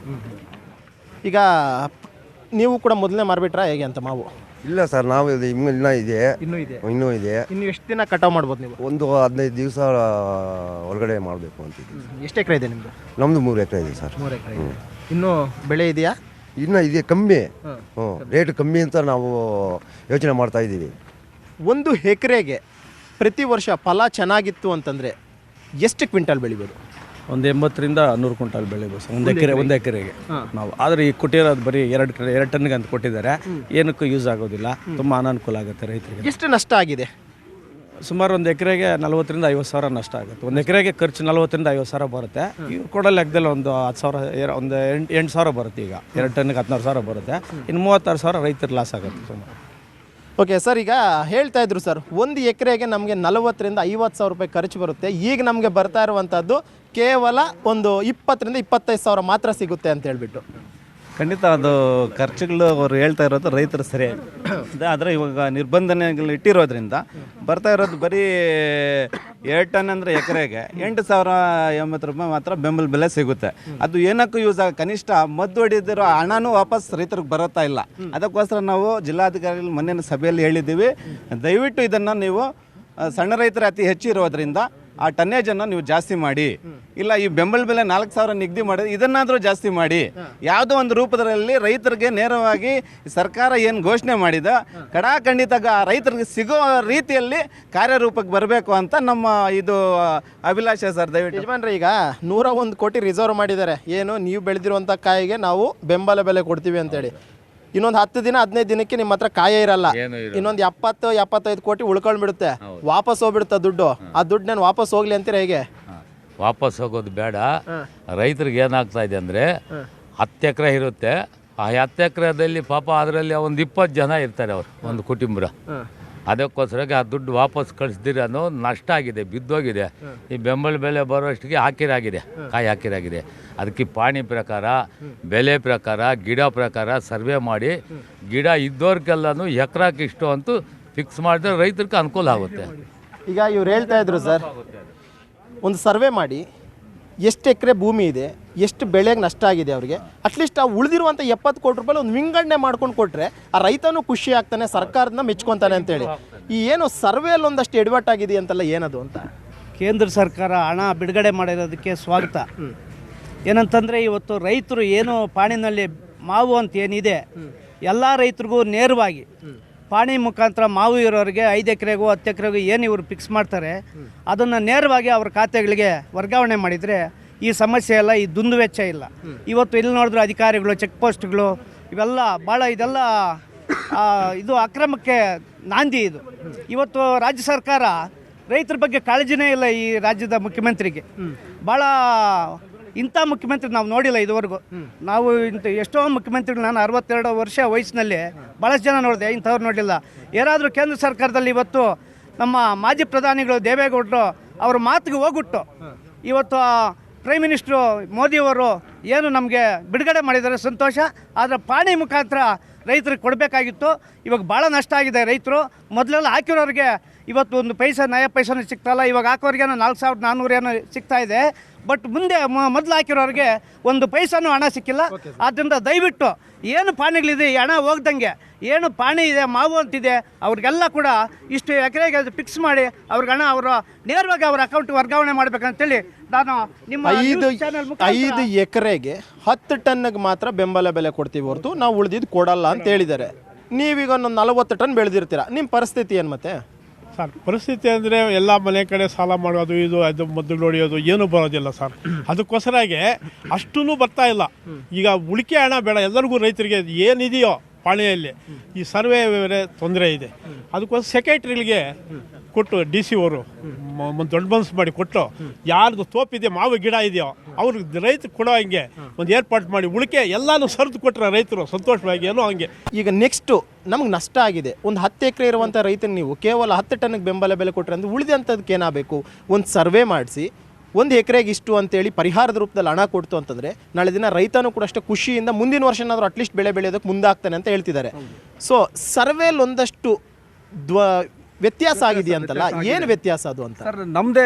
ಈಗ ನೀವು ಕೂಡ ಮೊದಲನೇ ಮಾರ್ಬಿಟ್ರಾ ಹೇಗೆ ಅಂತ ಮಾವು? ಇಲ್ಲ ಸರ್, ನಾವು ಇನ್ನೂ ಇದೆ, ಇನ್ನೂ ಇದೆ. ಇನ್ನು ಎಷ್ಟು ದಿನ ಕಟಾವು ಮಾಡ್ಬೋದು ನೀವು? ಒಂದು 15 ದಿವಸ ಒಳಗಡೆ ಮಾಡಬೇಕು ಅಂತಿದ್ದೀವಿ. ಎಷ್ಟು ಎಕರೆ ಇದೆ ನಿಮ್ಮದು? ನಮ್ಮದು 3 ಎಕರೆ ಇದೆ ಸರ್. 3 ಎಕರೆ. ಇನ್ನೂ ಬೆಳೆ ಇದೆಯಾ? ಇನ್ನು ಇದೆ, ಕಮ್ಮಿ. ರೇಟ್ ಕಮ್ಮಿ ಅಂತ ನಾವು ಯೋಚನೆ ಮಾಡ್ತಾ ಇದ್ದೀವಿ. 1 ಎಕರೆಗೆ ಪ್ರತಿ ವರ್ಷ ಫಲ ಚೆನ್ನಾಗಿತ್ತು ಅಂತಂದರೆ ಎಷ್ಟು ಕ್ವಿಂಟಲ್ ಬೆಳಿಬೋದು? ಒಂದು 80ರಿಂದ 100 ಕ್ವಿಂಟಲ್ ಬೆಳಿಬೋದು ಸರ್, ಒಂದು ಎಕರೆಗೆ ನಾವು. ಆದರೆ ಈ ಕೊಟ್ಟಿರೋದು ಬರೀ 2 ಟನ್ಗೆ ಅಂತ ಕೊಟ್ಟಿದ್ದಾರೆ, ಏನಕ್ಕೂ ಯೂಸ್ ಆಗೋದಿಲ್ಲ, ತುಂಬ ಅನಾನುಕೂಲ ಆಗುತ್ತೆ ರೈತರಿಗೆ. ಎಷ್ಟು ನಷ್ಟ ಆಗಿದೆ? ಸುಮಾರು ಒಂದು ಎಕರೆಗೆ 40,000ರಿಂದ 50,000 ನಷ್ಟ ಆಗುತ್ತೆ. ಒಂದು ಎಕರೆಗೆ ಖರ್ಚು 40,000ರಿಂದ 50,000 ಬರುತ್ತೆ. ಇವ್ರು ಕೊಡೋ ಲೆಕ್ಕದಲ್ಲಿ ಒಂದು 10,000, ಒಂದು 8,000 ಬರುತ್ತೆ. ಈಗ 2 ಟನ್ಗೆ 16,000 ಬರುತ್ತೆ. ಇನ್ನು 36,000 ರೈತರು ಲಾಸ್ ಆಗುತ್ತೆ ಸುಮಾರು. ಓಕೆ ಸರ್, ಈಗ ಹೇಳ್ತಾ ಇದ್ರು ಸರ್ 1 ಎಕರೆಗೆ ನಮಗೆ 40,000ರಿಂದ 50,000 ರೂಪಾಯಿ ಖರ್ಚು ಬರುತ್ತೆ. ಈಗ ನಮಗೆ ಬರ್ತಾ ಇರುವಂಥದ್ದು ಕೇವಲ ಒಂದು 20,000ರಿಂದ 25,000 ಮಾತ್ರ ಸಿಗುತ್ತೆ ಅಂತ ಹೇಳ್ಬಿಟ್ಟು. ಖಂಡಿತ ಅದು ಖರ್ಚುಗಳು ಅವರು ಹೇಳ್ತಾ ಇರೋದು ರೈತರು ಸರಿಯಾಗಿ. ಆದರೆ ಇವಾಗ ನಿರ್ಬಂಧನೆಗಳು ಇಟ್ಟಿರೋದ್ರಿಂದ ಬರ್ತಾ ಇರೋದು ಬರೀ 2 ಟನ್ ಅಂದರೆ ಎಕರೆಗೆ 8,080 ರೂಪಾಯಿ ಮಾತ್ರ ಬೆಂಬಲ ಬೆಲೆ ಸಿಗುತ್ತೆ. ಅದು ಏನಕ್ಕೂ ಯೂಸ್ ಕನಿಷ್ಠ ಮದ್ದು ಹೊಡಿದಿರೋ ಹಣನೂ ವಾಪಸ್ ರೈತರಿಗೆ ಬರುತ್ತಾ ಇಲ್ಲ. ಅದಕ್ಕೋಸ್ಕರ ನಾವು ಜಿಲ್ಲಾಧಿಕಾರಿಗಳು ಮೊನ್ನೆ ಸಭೆಯಲ್ಲಿ ಹೇಳಿದ್ದೀವಿ, ದಯವಿಟ್ಟು ಇದನ್ನು ನೀವು ಸಣ್ಣ ರೈತರ ಅತಿ ಹೆಚ್ಚು ಇರೋದ್ರಿಂದ ಆ ಟನ್ನೇಜನ್ನು ನೀವು ಜಾಸ್ತಿ ಮಾಡಿ, ಇಲ್ಲ ಈ ಬೆಂಬಲ ಬೆಲೆ 4,000 ನಿಗದಿ ಮಾಡಿ, ಇದನ್ನಾದರೂ ಜಾಸ್ತಿ ಮಾಡಿ. ಯಾವುದೋ ಒಂದು ರೂಪದಲ್ಲಿ ರೈತರಿಗೆ ನೇರವಾಗಿ ಸರ್ಕಾರ ಏನು ಘೋಷಣೆ ಮಾಡಿದ ಖಂಡಿತ ರೈತರಿಗೆ ಸಿಗೋ ರೀತಿಯಲ್ಲಿ ಕಾರ್ಯರೂಪಕ್ಕೆ ಬರಬೇಕು ಅಂತ ನಮ್ಮ ಇದು ಅಭಿಲಾಷೆ ಸರ್. ದಯವಿಟ್ಟು ಯಜಮಾನ್ರೆ, ಈಗ 101 ಕೋಟಿ ರಿಸರ್ವ್ ಮಾಡಿದ್ದಾರೆ, ಏನು ನೀವು ಬೆಳೆದಿರುವಂಥ ಕಾಯಿಗೆ ನಾವು ಬೆಂಬಲ ಬೆಲೆ ಕೊಡ್ತೀವಿ ಅಂತೇಳಿ. ಇನ್ನೊಂದು 10 ದಿನ 15 ದಿನಕ್ಕೆ ನಿಮ್ಮ ಹತ್ರ ಕಾಯೇ ಇರಲ್ಲ. ಇನ್ನೊಂದು 70-75 ಕೋಟಿ ಉಳ್ಕೊಂಡ್ಬಿಡುತ್ತೆ, ವಾಪಸ್ ಹೋಗ್ಬಿಡುತ್ತೆ ದುಡ್ಡು. ಆ ದುಡ್ಡು ನಾನು ವಾಪಸ್ ಹೋಗ್ಲಿ ಅಂತೀರ ಹೇಗೆ? ವಾಪಸ್ ಹೋಗೋದು ಬೇಡ. ರೈತರಿಗೆ ಏನಾಗ್ತಾ ಇದೆ ಅಂದರೆ 10 ಎಕರೆ ಇರುತ್ತೆ. ಆ 10 ಎಕರೆದಲ್ಲಿ ಪಾಪ ಅದರಲ್ಲಿ ಒಂದು 20 ಜನ ಇರ್ತಾರೆ, ಅವರು ಒಂದು ಕುಟುಂಬ. ಅದಕ್ಕೋಸ್ಕರ ಆ ದುಡ್ಡು ವಾಪಸ್ ಕಳಿಸ್ದಿರ ಅನ್ನೋ ನಷ್ಟ ಆಗಿದೆ, ಬಿದ್ದೋಗಿದೆ. ಈ ಬೆಂಬಲ ಬೆಲೆ ಬರೋಷ್ಟಿಗೆ ಹಾಕಿರಾಗಿದೆ, ಕಾಯಿ ಹಾಕಿರಾಗಿದೆ. ಅದಕ್ಕೆ ಪಾಣಿ ಪ್ರಕಾರ, ಬೆಲೆ ಪ್ರಕಾರ, ಗಿಡ ಪ್ರಕಾರ ಸರ್ವೆ ಮಾಡಿ, ಗಿಡ ಇದ್ದವ್ರಿಗೆಲ್ಲನೂ ಎಕರೆಗೆ ಇಷ್ಟು ಅಂತೂ ಫಿಕ್ಸ್ ಮಾಡಿದ್ರೆ ರೈತರಿಗೆ ಅನುಕೂಲ ಆಗುತ್ತೆ. ಈಗ ಇವ್ರು ಹೇಳ್ತಾ ಇದ್ರು ಸರ್, ಒಂದು ಸರ್ವೆ ಮಾಡಿ ಎಷ್ಟು ಎಕರೆ ಭೂಮಿ ಇದೆ, ಎಷ್ಟು ಬೆಳೆಗೆ ನಷ್ಟ ಆಗಿದೆ ಅವ್ರಿಗೆ, ಅಟ್ಲೀಸ್ಟ್ ಆ ಉಳಿದಿರುವಂಥ 70 ಕೋಟಿ ರೂಪಾಯಿ ಒಂದು ವಿಂಗಡಣೆ ಮಾಡ್ಕೊಂಡು ಕೊಟ್ಟರೆ ಆ ರೈತನೂ ಖುಷಿ ಆಗ್ತಾನೆ, ಸರ್ಕಾರದನ್ನ ಮೆಚ್ಕೊತಾನೆ ಅಂತೇಳಿ. ಈ ಏನು ಸರ್ವೆಯಲ್ಲಿ ಒಂದಷ್ಟು ಎಡವಟ್ಟಾಗಿದೆ ಅಂತಲ್ಲ, ಏನದು ಅಂತ? ಕೇಂದ್ರ ಸರ್ಕಾರ ಹಣ ಬಿಡುಗಡೆ ಮಾಡಿರೋದಕ್ಕೆ ಸ್ವಾಗತ. ಏನಂತಂದರೆ ಇವತ್ತು ರೈತರು ಏನು ಪಾಣಿನಲ್ಲಿ ಮಾವು ಅಂತ ಏನಿದೆ, ಎಲ್ಲ ರೈತರಿಗೂ ನೇರವಾಗಿ ಪಾಣಿ ಮುಖಾಂತರ ಮಾವು ಇರೋರಿಗೆ 5 ಎಕರೆಗೂ 10 ಎಕರೆಗೂ ಏನು ಇವರು ಫಿಕ್ಸ್ ಮಾಡ್ತಾರೆ, ಅದನ್ನು ನೇರವಾಗಿ ಅವ್ರ ಖಾತೆಗಳಿಗೆ ವರ್ಗಾವಣೆ ಮಾಡಿದರೆ ಈ ಸಮಸ್ಯೆ ಎಲ್ಲ, ಈ ದುಂದು ವೆಚ್ಚ ಇಲ್ಲ. ಇವತ್ತು ಇಲ್ಲಿ ನೋಡಿದ್ರೆ ಅಧಿಕಾರಿಗಳು, ಚೆಕ್ ಪೋಸ್ಟ್ಗಳು ಇವೆಲ್ಲ ಭಾಳ ಇದೆಲ್ಲ ಇದು ಅಕ್ರಮಕ್ಕೆ ನಾಂದಿ. ಇದು ಇವತ್ತು ರಾಜ್ಯ ಸರ್ಕಾರ ರೈತರ ಬಗ್ಗೆ ಕಾಳಜಿನೇ ಇಲ್ಲ ಈ ರಾಜ್ಯದ ಮುಖ್ಯಮಂತ್ರಿಗೆ. ಭಾಳ ಇಂಥ ಮುಖ್ಯಮಂತ್ರಿ ನಾವು ನೋಡಿಲ್ಲ ಇದುವರೆಗೂ. ನಾವು ಎಷ್ಟೋ ಮುಖ್ಯಮಂತ್ರಿಗಳು, ನಾನು 62 ವರ್ಷ ವಯಸ್ಸಿನಲ್ಲಿ ಭಾಳಷ್ಟು ಜನ ನೋಡಿದೆ, ಇಂಥವ್ರು ನೋಡಿಲ್ಲ. ಏನಾದರೂ ಕೇಂದ್ರ ಸರ್ಕಾರದಲ್ಲಿ ಇವತ್ತು ನಮ್ಮ ಮಾಜಿ ಪ್ರಧಾನಿಗಳು ದೇವೇಗೌಡರು ಅವ್ರ ಮಾತಿಗೆ ಹೋಗ್ಬಿಟ್ಟು ಇವತ್ತು ಪ್ರೈಮ್ ಮಿನಿಸ್ಟ್ರು ಮೋದಿಯವರು ಏನು ನಮಗೆ ಬಿಡುಗಡೆ ಮಾಡಿದ್ದಾರೆ, ಸಂತೋಷ. ಆದರೆ ಪಾಣಿ ಮುಖಾಂತರ ರೈತರಿಗೆ ಕೊಡಬೇಕಾಗಿತ್ತು. ಇವಾಗ ಭಾಳ ನಷ್ಟ ಆಗಿದೆ ರೈತರು. ಮೊದಲೆಲ್ಲ ಹಾಕಿರೋರಿಗೆ ಇವತ್ತು ಒಂದು ಪೈಸೆ ನಯ ಪೈಸನೂ ಸಿಗ್ತಾಯಿಲ್ಲ. ಇವಾಗ ಹಾಕೋರಿಗೇನೋ 4,400 ಏನೋ ಸಿಗ್ತಾ ಇದೆ. ಬಟ್ ಮುಂದೆ ಮೊದಲು ಹಾಕಿರೋರಿಗೆ ಒಂದು ಪೈಸನೂ ಹಣ ಸಿಕ್ಕಿಲ್ಲ. ಆದ್ದರಿಂದ ದಯವಿಟ್ಟು ಏನು ಪಾಣಿಗಳಿದೆ ಈ ಹಣ ಹೋಗ್ದಂಗೆ, ಏನು ಪಾಣಿ ಇದೆ ಮಾವು ಅಂತಿದೆ ಅವ್ರಿಗೆಲ್ಲ ಕೂಡ ಇಷ್ಟು ಎಕರೆಗೆ ಫಿಕ್ಸ್ ಮಾಡಿ ಅವ್ರಿಗೆ ಹಣ ಅವರ ನೇರವಾಗಿ ಅವ್ರ ಅಕೌಂಟ್ ವರ್ಗಾವಣೆ ಮಾಡ್ಬೇಕಂತೇಳಿ ನಾನು ನಿಮ್ಮ 5 ಎಕರೆಗೆ 10 ಟನ್ಗೆ ಮಾತ್ರ ಬೆಂಬಲ ಬೆಲೆ ಕೊಡ್ತೀವಿ ಹೊರತು ನಾವು ಉಳಿದಿದ್ದು ಕೊಡಲ್ಲ ಅಂತ ಹೇಳಿದ್ದಾರೆ. ನೀವೀಗ ಒಂದು 40 ಟನ್ ಬೆಳೆದಿರ್ತೀರ, ನಿಮ್ಮ ಪರಿಸ್ಥಿತಿ ಏನು? ಮತ್ತೆ ಸರ್ ಪರಿಸ್ಥಿತಿ ಅಂದರೆ ಎಲ್ಲ ಮನೆ ಕಡೆ ಸಾಲ ಮಾಡೋದು ಅದು ಮದ್ದು ಹೊಡೆಯೋದು ಏನೂ ಬರೋದಿಲ್ಲ ಸರ್. ಅದಕ್ಕೋಸ್ಕರಾಗೆ ಅಷ್ಟೂ ಬರ್ತಾ ಇಲ್ಲ. ಈಗ ಉಳಿಕೆ ಹಣ ಬೇಡ, ಎಲ್ಲರಿಗೂ ರೈತರಿಗೆ ಏನಿದೆಯೋ ಪಾಣಿಯಲ್ಲಿ ಈ ಸರ್ವೆ ಬೇರೆ ತೊಂದರೆ ಇದೆ. ಅದಕ್ಕೋಸ್ಕರ ಸೆಕ್ರೆಟ್ರಿಗಳಿಗೆ ಕೊಟ್ಟು DC ಅವರು ಒಂದು ದೊಡ್ಡ ಮನಸ್ಸು ಮಾಡಿ ಕೊಟ್ಟು ಯಾರ್ದು ತೋಪಿದೆ ಮಾವು ಗಿಡ ಇದೆಯೋ ಅವ್ರಿಗೆ ರೈತರು ಕೊಡೋ ಹಂಗೆ ಒಂದು ಏರ್ಪಾಟ್ ಮಾಡಿ ಉಳಿಕೆ ಎಲ್ಲನೂ ಸರಿದು ಕೊಟ್ಟರೆ ರೈತರು ಸಂತೋಷವಾಗಿ ಏನೋ ಹಂಗೆ. ಈಗ ನೆಕ್ಸ್ಟು ನಮಗೆ ನಷ್ಟ ಆಗಿದೆ. ಒಂದು 10 ಎಕರೆ ಇರುವಂಥ ರೈತನಿಗೆ ನೀವು ಕೇವಲ 10 ಟನ್ನಿಗೆ ಬೆಂಬಲ ಬೆಲೆ ಕೊಟ್ಟರೆ ಅಂದರೆ ಉಳಿದಂಥದ್ದಕ್ಕೆ ಏನಾಗಬೇಕು? ಒಂದು ಸರ್ವೆ ಮಾಡಿಸಿ 1 ಎಕರೆಗೆ ಇಷ್ಟು ಅಂತೇಳಿ ಪರಿಹಾರದ ರೂಪದಲ್ಲಿ ಹಣ ಕೊಡ್ತು ಅಂತಂದರೆ ನಾಳೆ ದಿನ ರೈತನೂ ಕೂಡ ಅಷ್ಟೇ ಖುಷಿಯಿಂದ ಮುಂದಿನ ವರ್ಷನಾದರೂ ಅಟ್ಲೀಸ್ಟ್ ಬೆಳೆ ಬೆಳೆಯೋದಕ್ಕೆ ಮುಂದಾಗ್ತಾನೆ ಅಂತ ಹೇಳ್ತಿದ್ದಾರೆ. ಸೊ ಸರ್ವೇಲಿ ಒಂದಷ್ಟು ವ್ಯತ್ಯಾಸ ಆಗಿದೆಯಂತಲ್ಲ, ಏನು ವ್ಯತ್ಯಾಸ ಅದು ಅಂತ? ಸರ್ ನಮ್ಮದೇ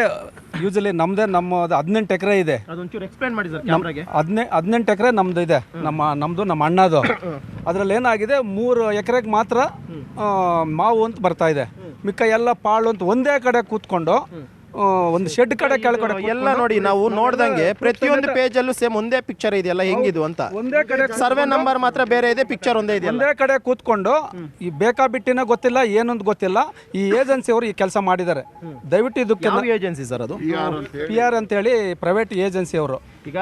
ಯೂಶಲಿ ನಮ್ಮದು 18 ಎಕರೆ ಇದೆ. ಅದೊಂಚೂರು ಎಕ್ಸ್ಪ್ಲೇನ್ ಮಾಡಿ ಸರ್ ಕ್ಯಾಮ್ರಾಗೆ. 18 ಎಕರೆ ನಮ್ಮದು ಇದೆ, ನಮ್ಮ ಅಣ್ಣದು. ಅದರಲ್ಲಿ ಏನಾಗಿದೆ 3 ಎಕರೆಗೆ ಮಾತ್ರ ಮಾವು ಅಂತ ಬರ್ತಾ ಇದೆ. ಮಿಕ್ಕ ಎಲ್ಲ ಪಾಳು ಅಂತ ಒಂದೇ ಕಡೆ ಕೂತ್ಕೊಂಡು ಒಂದು ಶೆಡ್ ಕಡೆ ಕೆಳಗಡೆ ಎಲ್ಲ ನೋಡಿ ನಾವು ನೋಡ್ದಂಗೆ ಪ್ರತಿಯೊಂದು ಪೇಜಲ್ಲೂ ಸೇಮ್ ಒಂದೇ ಪಿಕ್ಚರ್ ಇದೆಯಲ್ಲ, ಹೆಂಗಿದು ಅಂತ. ಒಂದೇ ಕಡೆ ಸರ್ವೆ ನಂಬರ್ ಮಾತ್ರ ಬೇರೆ ಇದೆ, ಪಿಕ್ಚರ್ ಒಂದೇ ಇದೆ. ಒಂದೇ ಕಡೆ ಕೂತ್ಕೊಂಡು ಈ ಬೇಕಾಬಿಟ್ಟಿನ ಗೊತ್ತಿಲ್ಲ ಏನೊಂದು ಗೊತ್ತಿಲ್ಲ ಈ ಏಜೆನ್ಸಿ ಅವರು ಈ ಕೆಲಸ ಮಾಡಿದ್ದಾರೆ. ದಯವಿಟ್ಟು ಇದಕ್ಕೆ ಏಜೆನ್ಸಿ ಸರ್ ಅದು PR ಅಂತೇಳಿ ಪ್ರೈವೇಟ್ ಏಜೆನ್ಸಿ ಅವರು. ಈಗ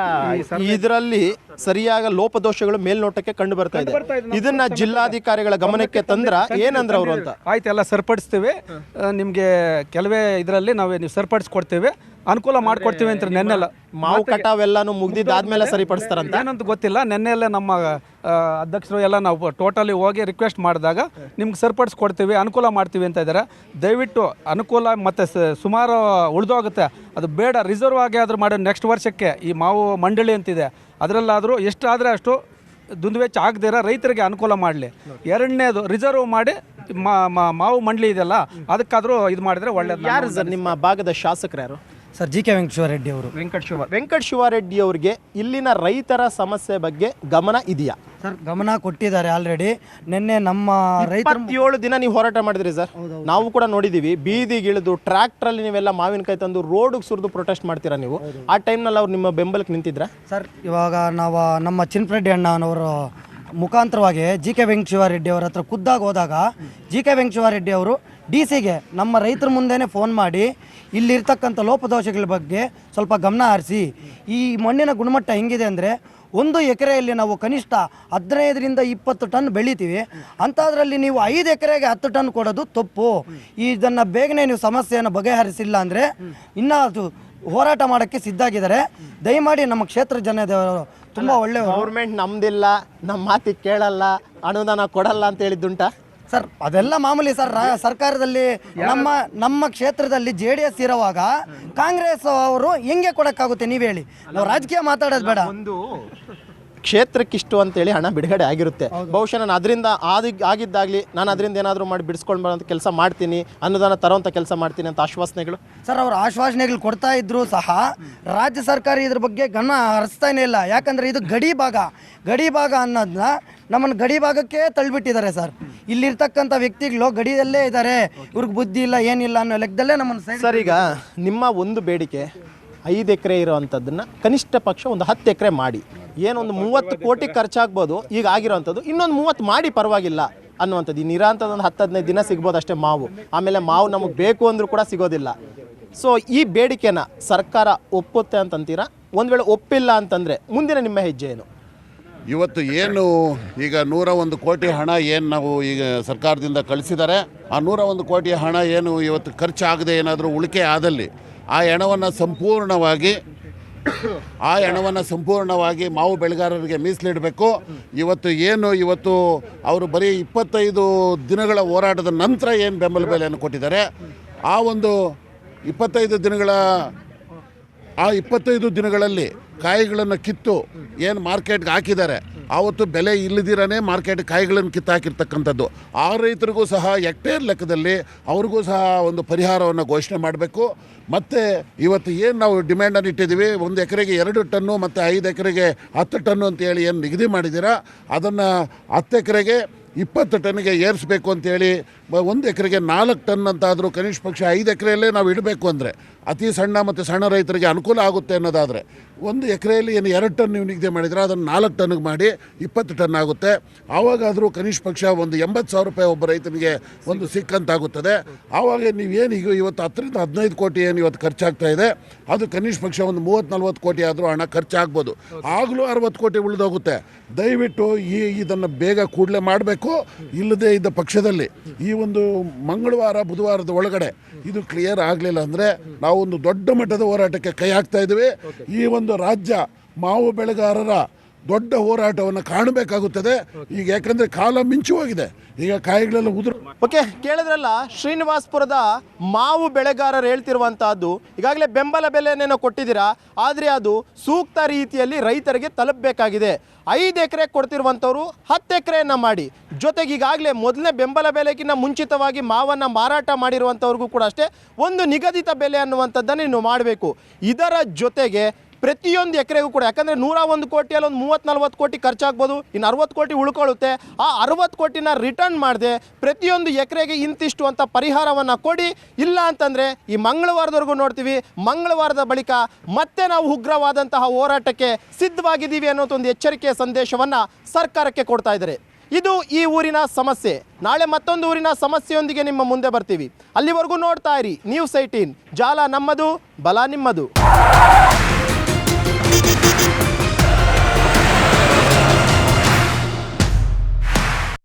ಇದರಲ್ಲಿ ಸರಿಯಾದ ಲೋಪದೋಷಗಳು ಮೇಲ್ನೋಟಕ್ಕೆ ಕಂಡು ಬರ್ತಾ ಇದೆ. ಇದನ್ನ ಜಿಲ್ಲಾಧಿಕಾರಿಗಳ ಗಮನಕ್ಕೆ ತಂದ್ರ ಏನಂದ್ರೆ ಅವರು ಅಂತ? ಆಯ್ತು, ಎಲ್ಲ ಸರಿಪಡಿಸ್ತೀವಿ ನಿಮಗೆ, ಕೆಲವೇ ಇದರಲ್ಲಿ ನೀವು ಸರಿಪಡಿಸ್ಕೊಡ್ತೀವಿ, ಅನುಕೂಲ ಮಾಡ್ಕೊಡ್ತೀವಿ ಅಂತ. ನೆನ್ನೆಲ್ಲ ಮಾವು ಕಟಾವೆಲ್ಲಾನು ಮುಗ್ದಿದ್ದಾದ್ಮೇಲೆ ಸರಿಪಡಿಸ್ತಾರಂತ ಏನಂತ ಗೊತ್ತಿಲ್ಲ. ನೆನ್ನೆಲ್ಲ ನಮ್ಮ ಅಧ್ಯಕ್ಷರು ಎಲ್ಲ ನಾವು ಟೋಟಲಿ ಹೋಗಿ ರಿಕ್ವೆಸ್ಟ್ ಮಾಡಿದಾಗ ನಿಮ್ಗೆ ಸರಿಪಡಿಸ್ಕೊಡ್ತೀವಿ, ಅನುಕೂಲ ಮಾಡ್ತೀವಿ ಅಂತ ಇದ್ದಾರೆ. ದಯವಿಟ್ಟು ಅನುಕೂಲ ಮತ್ತು ಸುಮಾರು ಉಳಿದೋಗುತ್ತೆ, ಅದು ಬೇಡ, ರಿಸರ್ವ್ ಆಗಿ ಆದರೂ ಮಾಡಿ ನೆಕ್ಸ್ಟ್ ವರ್ಷಕ್ಕೆ ಈ ಮಾವು ಮಂಡಳಿ ಅಂತಿದೆ ಅದರಲ್ಲಾದರೂ ಎಷ್ಟಾದರೆ ಅಷ್ಟು ದುಂದುವೆಚ್ಚ ಆಗದಿರ ರೈತರಿಗೆ ಅನುಕೂಲ ಮಾಡಲಿ. ಎರಡನೇದು ರಿಸರ್ವ್ ಮಾಡಿ ಮಾವು ಮಂಡಳಿ ಇದೆಯಲ್ಲ ಅದಕ್ಕಾದರೂ ಇದು ಮಾಡಿದರೆ ಒಳ್ಳೆಯದು. ಯಾರು ಸರ್ ನಿಮ್ಮ ಭಾಗದ ಶಾಸಕರು ಯಾರು? ಸರ್ GK ವೆಂಕಟೇಶ್ವರರೆಡ್ಡಿ ಅವರು. ವೆಂಕಟ ಶಿವಾರೆಡ್ಡಿ ಅವರಿಗೆ ಇಲ್ಲಿನ ರೈತರ ಸಮಸ್ಯೆ ಬಗ್ಗೆ ಗಮನ ಇದೆಯಾ? ಸರ್ ಗಮನ ಕೊಟ್ಟಿದ್ದಾರೆ ಆಲ್ರೆಡಿ. ನಿನ್ನೆ ನಮ್ಮ ರೈತರು 27 ದಿನ ನೀವು ಹೋರಾಟ ಮಾಡಿದ್ರಿ ಸರ್, ನಾವು ಕೂಡ ನೋಡಿದ್ದೀವಿ. ಬೀದಿಗಿಳಿದು ಟ್ರ್ಯಾಕ್ಟ್ರಲ್ಲಿ ನೀವೆಲ್ಲ ಮಾವಿನಕಾಯಿ ತಂದು ರೋಡಿಗೆ ಸುರಿದು ಪ್ರೊಟೆಸ್ಟ್ ಮಾಡ್ತೀರಾ ನೀವು. ಆ ಟೈಮ್ನಲ್ಲಿ ಅವ್ರು ನಿಮ್ಮ ಬೆಂಬಲಕ್ಕೆ ನಿಂತಿದ್ರ? ಸರ್ ಇವಾಗ ನಾವು ನಮ್ಮ ಚಿನ್ನಪ್ರೆಡ್ಡಿ ಅಣ್ಣನವರು ಮುಖಾಂತರವಾಗಿ GK ವೆಂಕಟೇಶ್ವರರೆಡ್ಡಿ ಅವರ ಹತ್ರ ಖುದ್ದಾಗಿ ಹೋದಾಗ GK ವೆಂಕಟೇಶ್ವರರೆಡ್ಡಿ ಅವರು DC ಗೆ ನಮ್ಮ ರೈತರ ಮುಂದೆನೇ ಫೋನ್ ಮಾಡಿ ಇಲ್ಲಿರ್ತಕ್ಕಂಥ ಲೋಪದೋಷಗಳ ಬಗ್ಗೆ ಸ್ವಲ್ಪ ಗಮನ ಹರಿಸಿ, ಈ ಮಣ್ಣಿನ ಗುಣಮಟ್ಟ ಹೆಂಗಿದೆ ಅಂದರೆ 1 ಎಕರೆಯಲ್ಲಿ ನಾವು ಕನಿಷ್ಠ 15ರಿಂದ 20 ಟನ್ ಬೆಳಿತೀವಿ, ಅಂಥದ್ರಲ್ಲಿ ನೀವು 5 ಎಕರೆಗೆ 10 ಟನ್ ಕೊಡೋದು ತಪ್ಪು. ಇದನ್ನು ಬೇಗನೆ ನೀವು ಸಮಸ್ಯೆಯನ್ನು ಬಗೆಹರಿಸಿಲ್ಲ ಅಂದರೆ ಇನ್ನೂ ಅದು ಹೋರಾಟ ಮಾಡೋಕ್ಕೆ ಸಿದ್ಧಾಗಿದ್ದಾರೆ. ದಯಮಾಡಿ ನಮ್ಮ ಕ್ಷೇತ್ರ ಜನದವರು ತುಂಬ ಒಳ್ಳೆ ಗೌರ್ಮೆಂಟ್ ನಮ್ದಿಲ್ಲ, ನಮ್ಮ ಮಾತಿಗೆ ಕೇಳಲ್ಲ, ಅನುದಾನ ಕೊಡಲ್ಲ ಅಂತ ಹೇಳಿದ್ದುಂಟ ಸರ್. ಅದೆಲ್ಲ ಮಾಮೂಲಿ ಸರ್. ಸರ್ಕಾರದಲ್ಲಿ ನಮ್ಮ ಕ್ಷೇತ್ರದಲ್ಲಿ JDS ಇರುವಾಗ ಕಾಂಗ್ರೆಸ್ ಅವರು ಹೆಂಗೆ ಕೊಡೋಕ್ಕಾಗುತ್ತೆ ನೀವು ಹೇಳಿ? ನಾವು ರಾಜಕೀಯ ಮಾತಾಡೋದು ಬೇಡ. ಒಂದು ಕ್ಷೇತ್ರಕ್ಕಿಷ್ಟು ಅಂತೇಳಿ ಹಣ ಬಿಡುಗಡೆ ಆಗಿರುತ್ತೆ. ಬಹುಶಃ ನಾನು ಅದರಿಂದ ಆಗಿದ್ದಾಗಲಿ ನಾನು ಅದರಿಂದ ಏನಾದರೂ ಮಾಡಿ ಬಿಡಿಸ್ಕೊಂಡು ಬರೋಂಥ ಕೆಲಸ ಮಾಡ್ತೀನಿ, ಅನುದಾನ ತರೋಂಥ ಕೆಲಸ ಮಾಡ್ತೀನಿ ಅಂತ ಆಶ್ವಾಸನೆಗಳು ಸರ್ ಅವರು ಆಶ್ವಾಸನೆಗಳು ಕೊಡ್ತಾ ಇದ್ರು ಸಹ ರಾಜ್ಯ ಸರ್ಕಾರ ಇದ್ರ ಬಗ್ಗೆ ಗಮನ ಹರಿಸ್ತಾನೇ ಇಲ್ಲ. ಯಾಕಂದರೆ ಇದು ಗಡಿ ಭಾಗ ಅನ್ನೋದನ್ನ ನಮ್ಮನ್ನು ಗಡಿ ಭಾಗಕ್ಕೆ ತಳ್ಳಿಬಿಟ್ಟಿದ್ದಾರೆ ಸರ್. ಇಲ್ಲಿರ್ತಕ್ಕಂಥ ವ್ಯಕ್ತಿಗಳು ಗಡಿಯಲ್ಲೇ ಇದ್ದಾರೆ, ಇವ್ರಿಗೆ ಬುದ್ಧಿ ಇಲ್ಲ ಏನಿಲ್ಲ ಅನ್ನೋ ಲೆಕ್ಕದಲ್ಲೇ ನಮ್ಮನ್ನು ಸರ್. ಈಗ ನಿಮ್ಮ ಒಂದು ಬೇಡಿಕೆ 5 ಎಕರೆ ಇರೋವಂಥದ್ದನ್ನು ಕನಿಷ್ಠ ಪಕ್ಷ ಒಂದು 10 ಎಕರೆ ಮಾಡಿ, ಏನೊಂದು 30 ಕೋಟಿ ಖರ್ಚಾಗ್ಬೋದು ಈಗ ಆಗಿರೋವಂಥದ್ದು, ಇನ್ನೊಂದು 30 ಮಾಡಿ ಪರವಾಗಿಲ್ಲ ಅನ್ನುವಂಥದ್ದು. ಈ ನಿರಾಂತದ ಒಂದು 10-15 ದಿನ ಸಿಗ್ಬೋದು ಅಷ್ಟೇ ಮಾವು, ಆಮೇಲೆ ಮಾವು ನಮಗೆ ಬೇಕು ಅಂದರೂ ಕೂಡ ಸಿಗೋದಿಲ್ಲ. ಸೊ ಈ ಬೇಡಿಕೆನ ಸರ್ಕಾರ ಒಪ್ಪುತ್ತೆ ಅಂತಂತೀರಾ? ಒಂದು ವೇಳೆ ಒಪ್ಪಿಲ್ಲ ಅಂತಂದರೆ ಮುಂದಿನ ನಿಮ್ಮ ಹೆಜ್ಜೆ ಏನು? ಇವತ್ತು ಏನು ಈಗ 101 ಕೋಟಿ ಹಣ ಏನು ನಾವು ಈಗ ಸರ್ಕಾರದಿಂದ ಕಳಿಸಿದ್ದಾರೆ, ಆ 101 ಕೋಟಿ ಹಣ ಏನು ಇವತ್ತು ಖರ್ಚಾಗದೆ ಏನಾದರೂ ಉಳಿಕೆ ಆದಲ್ಲಿ ಆ ಹಣವನ್ನು ಸಂಪೂರ್ಣವಾಗಿ ಮಾವು ಬೆಳೆಗಾರರಿಗೆ ಮೀಸಲಿಡಬೇಕು. ಇವತ್ತು ಅವರು ಬರೀ 25 ದಿನಗಳ ಹೋರಾಟದ ನಂತರ ಏನು ಬೆಂಬಲ ಬೆಲೆಯನ್ನು ಕೊಟ್ಟಿದ್ದಾರೆ, ಆ ಒಂದು 25 ದಿನಗಳಲ್ಲಿ ಕಾಯಿಗಳನ್ನು ಕಿತ್ತು ಏನು ಮಾರ್ಕೆಟ್ಗೆ ಹಾಕಿದ್ದಾರೆ, ಆವತ್ತು ಬೆಲೆ ಇಲ್ಲದಿರೇ ಮಾರ್ಕೆಟ್ ಕಾಯಿಗಳನ್ನು ಕಿತ್ತಾಕಿರ್ತಕ್ಕಂಥದ್ದು. ಆ ರೈತರಿಗೂ ಸಹ ಹೆಕ್ಟೇರ್ ಲೆಕ್ಕದಲ್ಲಿ ಅವ್ರಿಗೂ ಸಹ ಒಂದು ಪರಿಹಾರವನ್ನು ಘೋಷಣೆ ಮಾಡಬೇಕು. ಮತ್ತು ಇವತ್ತು ಏನು ನಾವು ಡಿಮ್ಯಾಂಡನ್ನು ಇಟ್ಟಿದ್ದೀವಿ, 1 ಎಕರೆಗೆ 2 ಟನ್ನು ಮತ್ತು 5 ಎಕರೆಗೆ 10 ಟನ್ನು ಅಂತೇಳಿ ಏನು ನಿಗದಿ ಮಾಡಿದ್ದೀರಾ, ಅದನ್ನು 10 ಎಕರೆಗೆ 20 ಟನ್ನಿಗೆ ಏರಿಸಬೇಕು ಅಂತೇಳಿ 1 ಎಕರೆಗೆ 4 ಟನ್ ಅಂತಾದರೂ ಕನಿಷ್ಠ ಪಕ್ಷ 5 ಎಕರೆಯಲ್ಲೇ ನಾವು ಇಡಬೇಕು ಅಂದರೆ ಅತಿ ಸಣ್ಣ ಮತ್ತು ಸಣ್ಣ ರೈತರಿಗೆ ಅನುಕೂಲ ಆಗುತ್ತೆ ಅನ್ನೋದಾದರೆ 1 ಎಕರೆಯಲ್ಲಿ ಏನು 2 ಟನ್ ನೀವು ನಿಗದಿ ಮಾಡಿದರೆ ಅದನ್ನು 4 ಟನ್ಗೆ ಮಾಡಿ 20 ಟನ್ ಆಗುತ್ತೆ. ಆವಾಗಾದರೂ ಕನಿಷ್ಠ ಪಕ್ಷ ಒಂದು 80,000 ರೂಪಾಯಿ ಒಬ್ಬ ರೈತನಿಗೆ ಒಂದು ಸಿಕ್ಕಂತಾಗುತ್ತದೆ. ಆವಾಗ ನೀವೇನು ಈಗ ಇವತ್ತು 10 ರಿಂದ 15 ಕೋಟಿ ಏನು ಇವತ್ತು ಖರ್ಚಾಗ್ತಾ ಇದೆ, ಅದು ಕನಿಷ್ಠ ಪಕ್ಷ ಒಂದು 30-40 ಕೋಟಿ ಆದರೂ ಹಣ ಖರ್ಚಾಗ್ಬೋದು. ಆಗಲೂ 60 ಕೋಟಿ ಉಳಿದೋಗುತ್ತೆ. ದಯವಿಟ್ಟು ಇದನ್ನು ಬೇಗ ಕೂಡಲೇ ಮಾಡಬೇಕು. ಇಲ್ಲದೇ ಇದ್ದ ಪಕ್ಷದಲ್ಲಿ ಈ ಒಂದು ಮಂಗಳವಾರ ಬುಧವಾರದ ಒಳಗಡೆ ಇದು ಕ್ಲಿಯರ್ ಆಗಲಿಲ್ಲ ಅಂದರೆ ನಾವು ಒಂದು ದೊಡ್ಡ ಮಟ್ಟದ ಹೋರಾಟಕ್ಕೆ ಕೈ ಹಾಕ್ತಾ ಇದ್ದೀವಿ. ಈ ಒಂದು ರಾಜ್ಯ ಮಾವು ಬೆಳೆಗಾರರ ದೊಡ್ಡ ಹೋರಾಟವನ್ನು ಕಾಣಬೇಕಾಗುತ್ತದೆ ಈಗ, ಯಾಕಂದರೆ ಕಾಲ ಮಿಂಚು ಹೋಗಿದೆ. ಈಗ ಕಾಯಿಗಳೆಲ್ಲ ಉದುರು. ಓಕೆ, ಕೇಳಿದ್ರಲ್ಲ ಶ್ರೀನಿವಾಸಪುರದ ಮಾವು ಬೆಳೆಗಾರರು ಹೇಳ್ತಿರುವಂತಹದ್ದು. ಈಗಾಗಲೇ ಬೆಂಬಲ ಬೆಲೆನೇನೋ ಕೊಟ್ಟಿದ್ದೀರಾ, ಆದರೆ ಅದು ಸೂಕ್ತ ರೀತಿಯಲ್ಲಿ ರೈತರಿಗೆ ತಲುಪಬೇಕಾಗಿದೆ. 5 ಎಕರೆ ಕೊಡ್ತಿರುವಂಥವ್ರು 10 ಎಕರೆಯನ್ನು ಮಾಡಿ, ಜೊತೆಗೆ ಈಗಾಗಲೇ ಮೊದಲನೇ ಬೆಂಬಲ ಬೆಲೆಗಿಂತ ಮುಂಚಿತವಾಗಿ ಮಾವನ್ನು ಮಾರಾಟ ಮಾಡಿರುವಂಥವ್ರಿಗೂ ಕೂಡ ಅಷ್ಟೇ ಒಂದು ನಿಗದಿತ ಬೆಲೆ ಅನ್ನುವಂಥದ್ದನ್ನು ನೀವು ಮಾಡಬೇಕು. ಇದರ ಜೊತೆಗೆ ಪ್ರತಿಯೊಂದು ಎಕರೆಗೂ ಕೂಡ, ಯಾಕಂದರೆ 101 ಕೋಟಿಯಲ್ಲಿ ಒಂದು 30-40 ಕೋಟಿ ಖರ್ಚಾಗ್ಬೋದು, ಇನ್ನು 60 ಕೋಟಿ ಉಳ್ಕೊಳ್ಳುತ್ತೆ. ಆ 60 ಕೋಟಿನ ರಿಟರ್ನ್ ಮಾಡದೆ ಪ್ರತಿಯೊಂದು ಎಕರೆಗೆ ಇಂತಿಷ್ಟು ಅಂತ ಪರಿಹಾರವನ್ನು ಕೊಡಿ. ಇಲ್ಲ ಅಂತಂದರೆ ಈ ಮಂಗಳವಾರದವರೆಗೂ ನೋಡ್ತೀವಿ, ಮಂಗಳವಾರದ ಬಳಿಕ ಮತ್ತೆ ನಾವು ಉಗ್ರವಾದಂತಹ ಹೋರಾಟಕ್ಕೆ ಸಿದ್ಧವಾಗಿದ್ದೀವಿ ಅನ್ನೋದೊಂದು ಎಚ್ಚರಿಕೆಯ ಸಂದೇಶವನ್ನು ಸರ್ಕಾರಕ್ಕೆ ಕೊಡ್ತಾ ಇದ್ದಾರೆ. ಇದು ಈ ಊರಿನ ಸಮಸ್ಯೆ. ನಾಳೆ ಮತ್ತೊಂದು ಊರಿನ ಸಮಸ್ಯೆಯೊಂದಿಗೆ ನಿಮ್ಮ ಮುಂದೆ ಬರ್ತೀವಿ. ಅಲ್ಲಿವರೆಗೂ ನೋಡ್ತಾ ಇರಿ News 18, ಜಾಲ ನಮ್ಮದು, ಬಲ ನಿಮ್ಮದು.